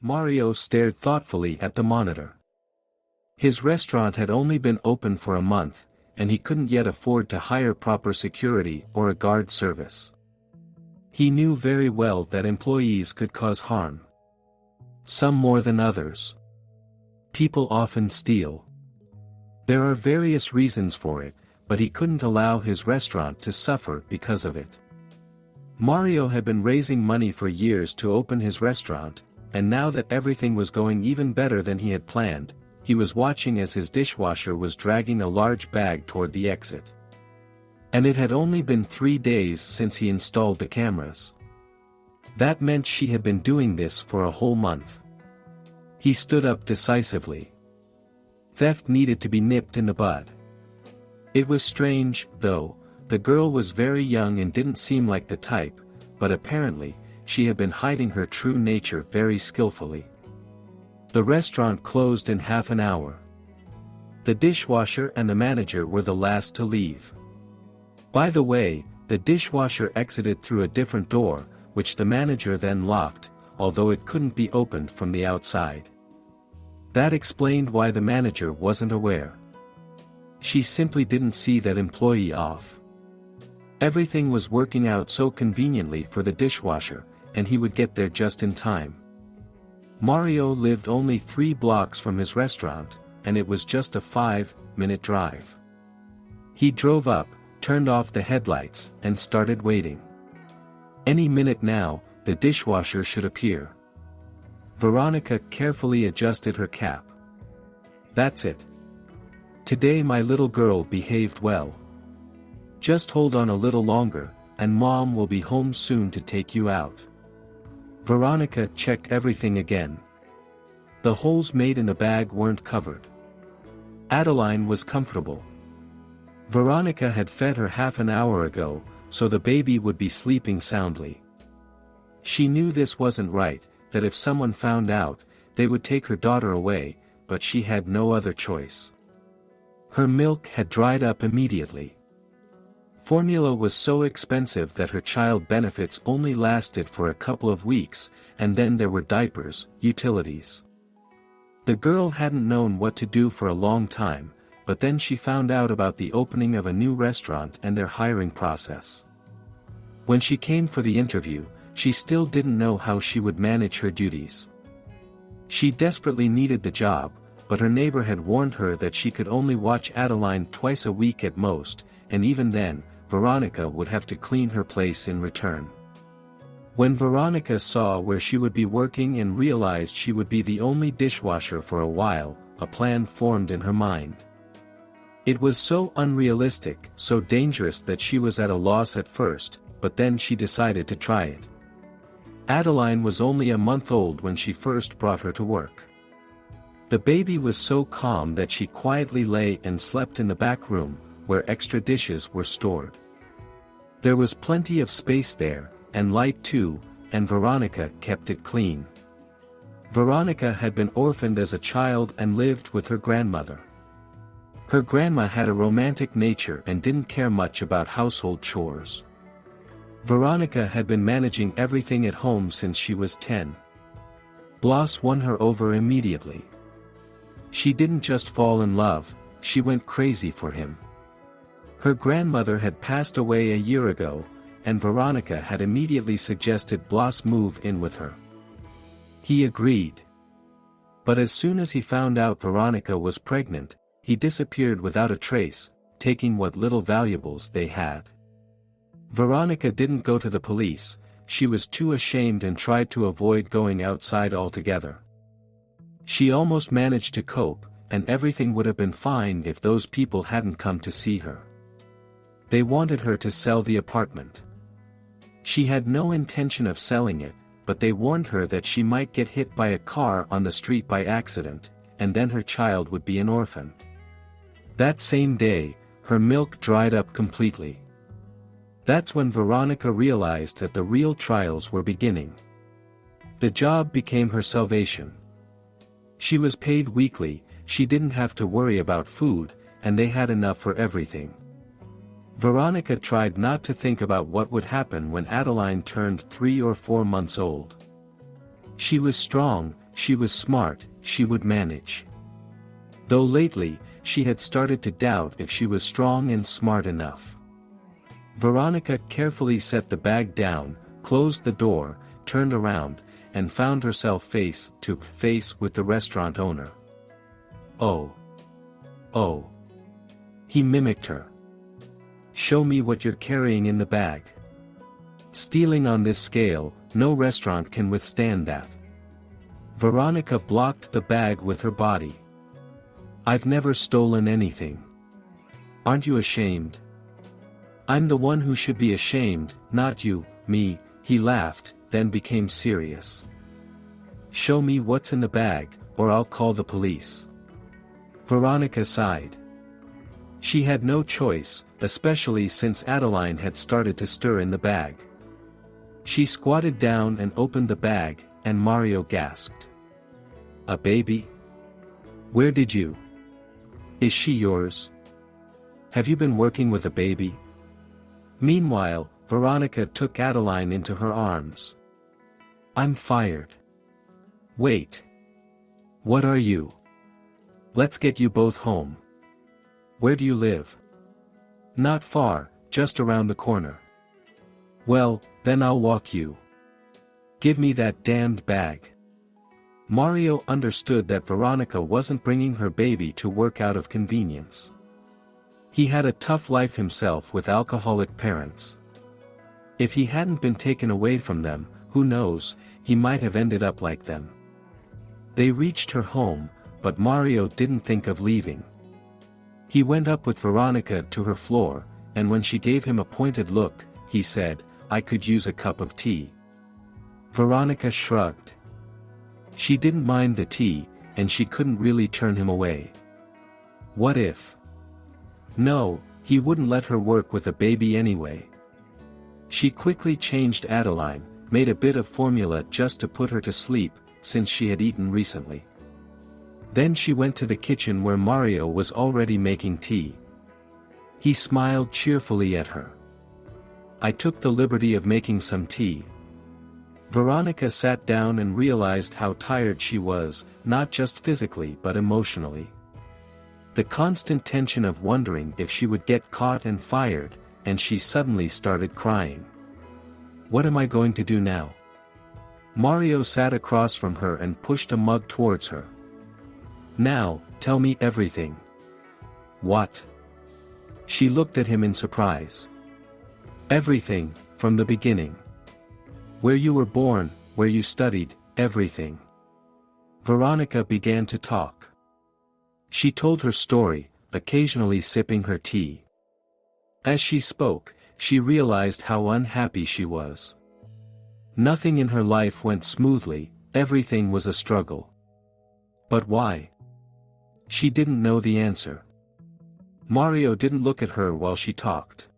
Mario stared thoughtfully at the monitor. His restaurant had only been open for a month, and he couldn't yet afford to hire proper security or a guard service. He knew very well that employees could cause harm. Some more than others. People often steal. There are various reasons for it, but he couldn't allow his restaurant to suffer because of it. Mario had been raising money for years to open his restaurant, and now that everything was going even better than he had planned, he was watching as his dishwasher was dragging a large bag toward the exit. And it had only been 3 days since he installed the cameras. That meant she had been doing this for a whole month. He stood up decisively. Theft needed to be nipped in the bud. It was strange, though, the girl was very young and didn't seem like the type, but apparently, she had been hiding her true nature very skillfully. The restaurant closed in half an hour. The dishwasher and the manager were the last to leave. By the way, the dishwasher exited through a different door, which the manager then locked, although it couldn't be opened from the outside. That explained why the manager wasn't aware. She simply didn't see that employee off. Everything was working out so conveniently for the dishwasher, and he would get there just in time. Mario lived only 3 blocks from his restaurant, and it was just a 5-minute drive. He drove up, turned off the headlights, and started waiting. Any minute now, the dishwasher should appear. Veronica carefully adjusted her cap. That's it. Today my little girl behaved well. Just hold on a little longer, and Mom will be home soon to take you out. Veronica checked everything again. The holes made in the bag weren't covered. Adeline was comfortable. Veronica had fed her half an hour ago, so the baby would be sleeping soundly. She knew this wasn't right, that if someone found out, they would take her daughter away, but she had no other choice. Her milk had dried up immediately. Formula was so expensive that her child benefits only lasted for a couple of weeks, and then there were diapers, utilities. The girl hadn't known what to do for a long time, but then she found out about the opening of a new restaurant and their hiring process. When she came for the interview, she still didn't know how she would manage her duties. She desperately needed the job, but her neighbor had warned her that she could only watch Adeline twice a week at most, and even then, Veronica would have to clean her place in return. When Veronica saw where she would be working and realized she would be the only dishwasher for a while, a plan formed in her mind. It was so unrealistic, so dangerous that she was at a loss at first, but then she decided to try it. Adeline was only a month old when she first brought her to work. The baby was so calm that she quietly lay and slept in the back room, where extra dishes were stored. There was plenty of space there, and light too, and Veronica kept it clean. Veronica had been orphaned as a child and lived with her grandmother. Her grandma had a romantic nature and didn't care much about household chores. Veronica had been managing everything at home since she was 10. Blas won her over immediately. She didn't just fall in love, she went crazy for him. Her grandmother had passed away a year ago, and Veronica had immediately suggested Blas move in with her. He agreed. But as soon as he found out Veronica was pregnant, he disappeared without a trace, taking what little valuables they had. Veronica didn't go to the police, she was too ashamed and tried to avoid going outside altogether. She almost managed to cope, and everything would have been fine if those people hadn't come to see her. They wanted her to sell the apartment. She had no intention of selling it, but they warned her that she might get hit by a car on the street by accident, and then her child would be an orphan. That same day, her milk dried up completely. That's when Veronica realized that the real trials were beginning. The job became her salvation. She was paid weekly, she didn't have to worry about food, and they had enough for everything. Veronica tried not to think about what would happen when Adeline turned 3 or 4 months old. She was strong, she was smart, she would manage. Though lately, she had started to doubt if she was strong and smart enough. Veronica carefully set the bag down, closed the door, turned around, and found herself face to face with the restaurant owner. Oh. Oh. He mimicked her. Show me what you're carrying in the bag. Stealing on this scale, no restaurant can withstand that. Veronica blocked the bag with her body. I've never stolen anything. Aren't you ashamed? I'm the one who should be ashamed, not you, me, he laughed, then became serious. Show me what's in the bag, or I'll call the police. Veronica sighed. She had no choice, especially since Adeline had started to stir in the bag. She squatted down and opened the bag, and Mario gasped. A baby? Where did you? Is she yours? Have you been working with a baby? Meanwhile, Veronica took Adeline into her arms. I'm fired. Wait. What are you? Let's get you both home. Where do you live? Not far, just around the corner. Well, then I'll walk you. Give me that damned bag. Mario understood that Veronica wasn't bringing her baby to work out of convenience. He had a tough life himself with alcoholic parents. If he hadn't been taken away from them, who knows, he might have ended up like them. They reached her home, but Mario didn't think of leaving. He went up with Veronica to her floor, and when she gave him a pointed look, he said, I could use a cup of tea. Veronica shrugged. She didn't mind the tea, and she couldn't really turn him away. What if? No, he wouldn't let her work with a baby anyway. She quickly changed Adeline, made a bit of formula just to put her to sleep, since she had eaten recently. Then she went to the kitchen where Mario was already making tea. He smiled cheerfully at her. I took the liberty of making some tea. Veronica sat down and realized how tired she was, not just physically but emotionally. The constant tension of wondering if she would get caught and fired, and she suddenly started crying. What am I going to do now? Mario sat across from her and pushed a mug towards her. Now, tell me everything. What? She looked at him in surprise. Everything, from the beginning. Where you were born, where you studied, everything. Veronica began to talk. She told her story, occasionally sipping her tea. As she spoke, she realized how unhappy she was. Nothing in her life went smoothly, everything was a struggle. But why? She didn't know the answer. Mario didn't look at her while she talked.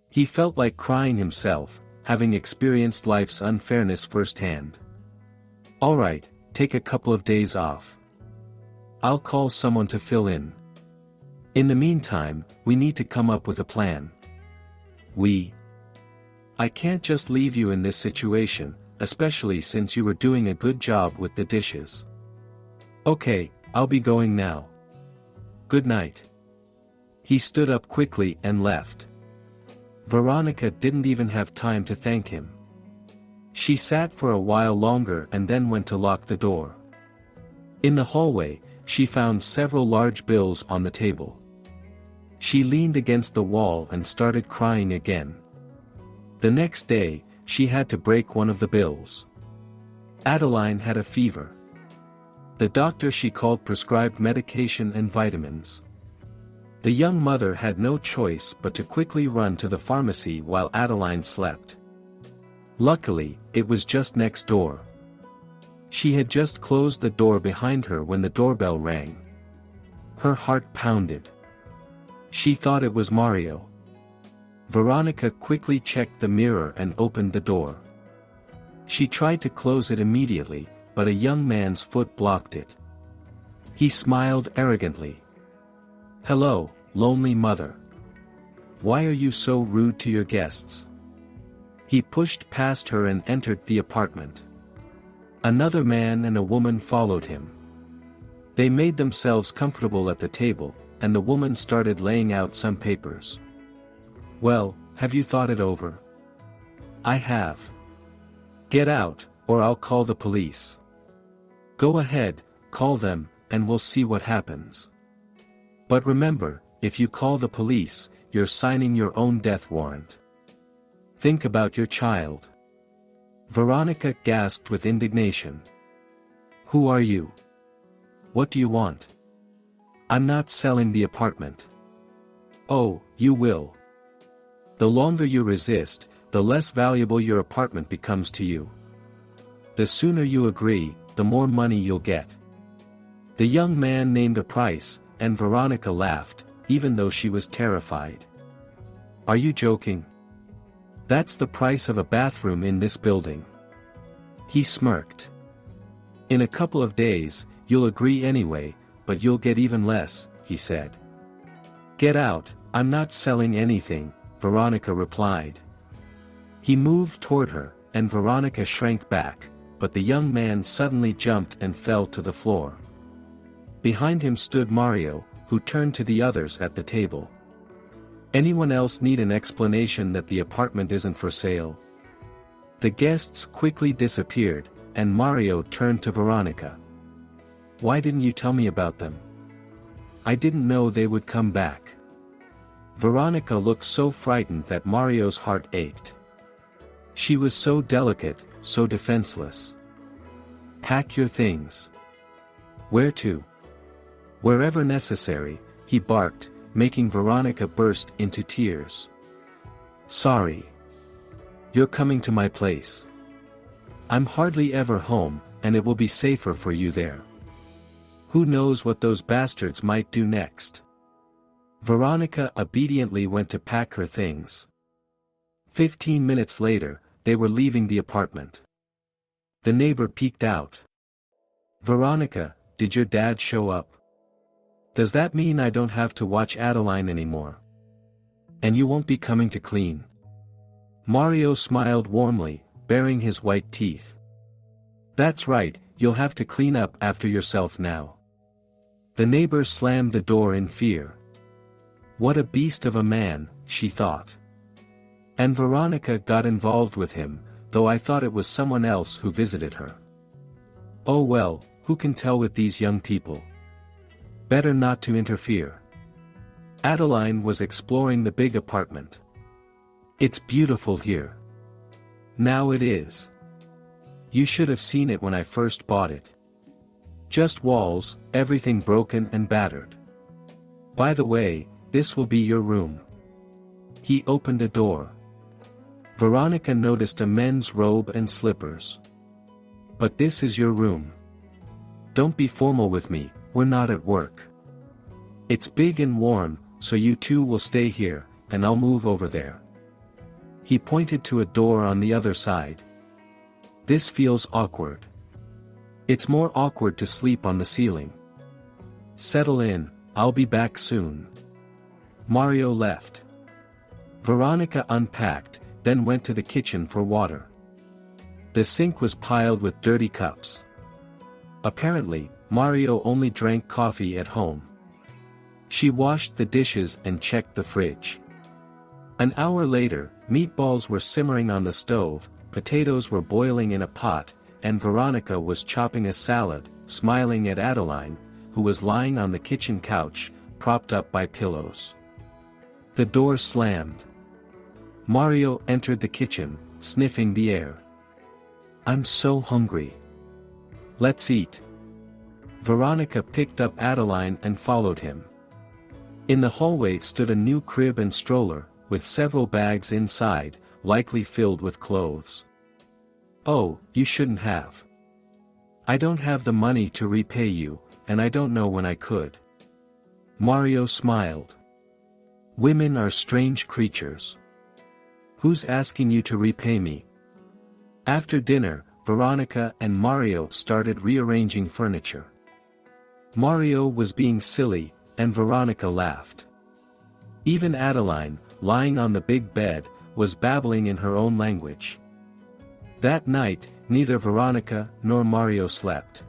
He felt like crying himself, having experienced life's unfairness firsthand. All right, take a couple of days off. I'll call someone to fill in. In the meantime, we need to come up with a plan. I can't just leave you in this situation, especially since you were doing a good job with the dishes. Okay, I'll be going now. Good night. He stood up quickly and left. Veronica didn't even have time to thank him. She sat for a while longer and then went to lock the door. In the hallway, she found several large bills on the table. She leaned against the wall and started crying again. The next day, she had to break one of the bills. Adeline had a fever. The doctor she called prescribed medication and vitamins. The young mother had no choice but to quickly run to the pharmacy while Adeline slept. Luckily, it was just next door. She had just closed the door behind her when the doorbell rang. Her heart pounded. She thought it was Mario. Veronica quickly checked the mirror and opened the door. She tried to close it immediately, but a young man's foot blocked it. He smiled arrogantly. Hello, lonely mother. Why are you so rude to your guests? He pushed past her and entered the apartment. Another man and a woman followed him. They made themselves comfortable at the table, and the woman started laying out some papers. "Well, have you thought it over?" "I have." "Get out, or I'll call the police." "Go ahead, call them, and we'll see what happens. But remember, if you call the police, you're signing your own death warrant. Think about your child." Veronica gasped with indignation. "Who are you? What do you want?" "I'm not selling the apartment." "Oh, you will. The longer you resist, the less valuable your apartment becomes to you. The sooner you agree, the more money you'll get." The young man named a price, and Veronica laughed, even though she was terrified. "Are you joking? That's the price of a bathroom in this building." He smirked. "In a couple of days, you'll agree anyway, but you'll get even less," he said. "Get out, I'm not selling anything," Veronica replied. He moved toward her, and Veronica shrank back, but the young man suddenly jumped and fell to the floor. Behind him stood Mario, who turned to the others at the table. "Anyone else need an explanation that the apartment isn't for sale?" The guests quickly disappeared, and Mario turned to Veronica. "Why didn't you tell me about them? I didn't know they would come back." Veronica looked so frightened that Mario's heart ached. She was so delicate, so defenseless. "Pack your things." "Where to?" "Wherever necessary," he barked, making Veronica burst into tears. "Sorry. You're coming to my place. I'm hardly ever home, and it will be safer for you there. Who knows what those bastards might do next?" Veronica obediently went to pack her things. 15 minutes later, they were leaving the apartment. The neighbor peeked out. "Veronica, did your dad show up? Does that mean I don't have to watch Adeline anymore? And you won't be coming to clean?" Mario smiled warmly, baring his white teeth. "That's right, you'll have to clean up after yourself now." The neighbor slammed the door in fear. What a beast of a man, she thought. And Veronica got involved with him, though I thought it was someone else who visited her. Oh well, who can tell with these young people? Better not to interfere. Adeline was exploring the big apartment. "It's beautiful here." "Now it is. You should have seen it when I first bought it. Just walls, everything broken and battered. By the way, this will be your room." He opened a door. Veronica noticed a men's robe and slippers. "But this is your room. Don't be formal with me, we're not at work. It's big and warm, so you two will stay here, and I'll move over there." He pointed to a door on the other side. "This feels awkward. It's more awkward to sleep on the ceiling. Settle in, I'll be back soon." Mario left. Veronica unpacked, then went to the kitchen for water. The sink was piled with dirty cups. Apparently, Mario only drank coffee at home. She washed the dishes and checked the fridge. An hour later, meatballs were simmering on the stove, potatoes were boiling in a pot, and Veronica was chopping a salad, smiling at Adeline, who was lying on the kitchen couch, propped up by pillows. The door slammed. Mario entered the kitchen, sniffing the air. "I'm so hungry. Let's eat." Veronica picked up Adeline and followed him. In the hallway stood a new crib and stroller, with several bags inside, likely filled with clothes. "Oh, you shouldn't have. I don't have the money to repay you, and I don't know when I could." Mario smiled. "Women are strange creatures. Who's asking you to repay me?" After dinner, Veronica and Mario started rearranging furniture. Mario was being silly, and Veronica laughed. Even Adeline, lying on the big bed, was babbling in her own language. That night, neither Veronica nor Mario slept.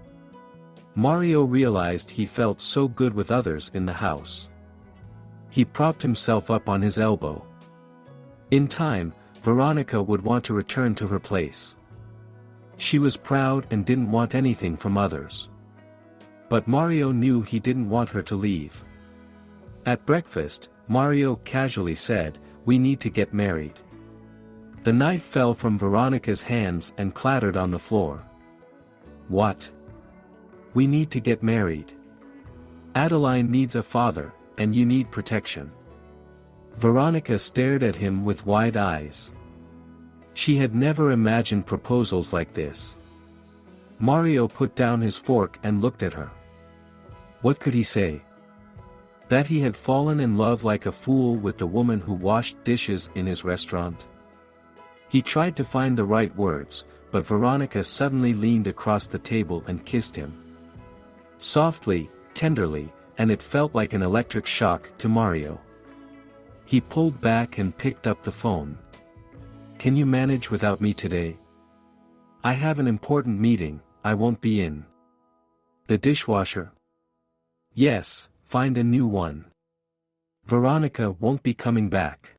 Mario realized he felt so good with others in the house. He propped himself up on his elbow. In time, Veronica would want to return to her place. She was proud and didn't want anything from others. But Mario knew he didn't want her to leave. At breakfast, Mario casually said, "We need to get married." The knife fell from Veronica's hands and clattered on the floor. "What? We need to get married. Adeline needs a father, and you need protection." Veronica stared at him with wide eyes. She had never imagined proposals like this. Mario put down his fork and looked at her. What could he say? That he had fallen in love like a fool with the woman who washed dishes in his restaurant? He tried to find the right words, but Veronica suddenly leaned across the table and kissed him. Softly, tenderly, and it felt like an electric shock to Mario. He pulled back and picked up the phone. "Can you manage without me today? I have an important meeting, I won't be in." "The dishwasher?" "Yes, find a new one. Veronica won't be coming back."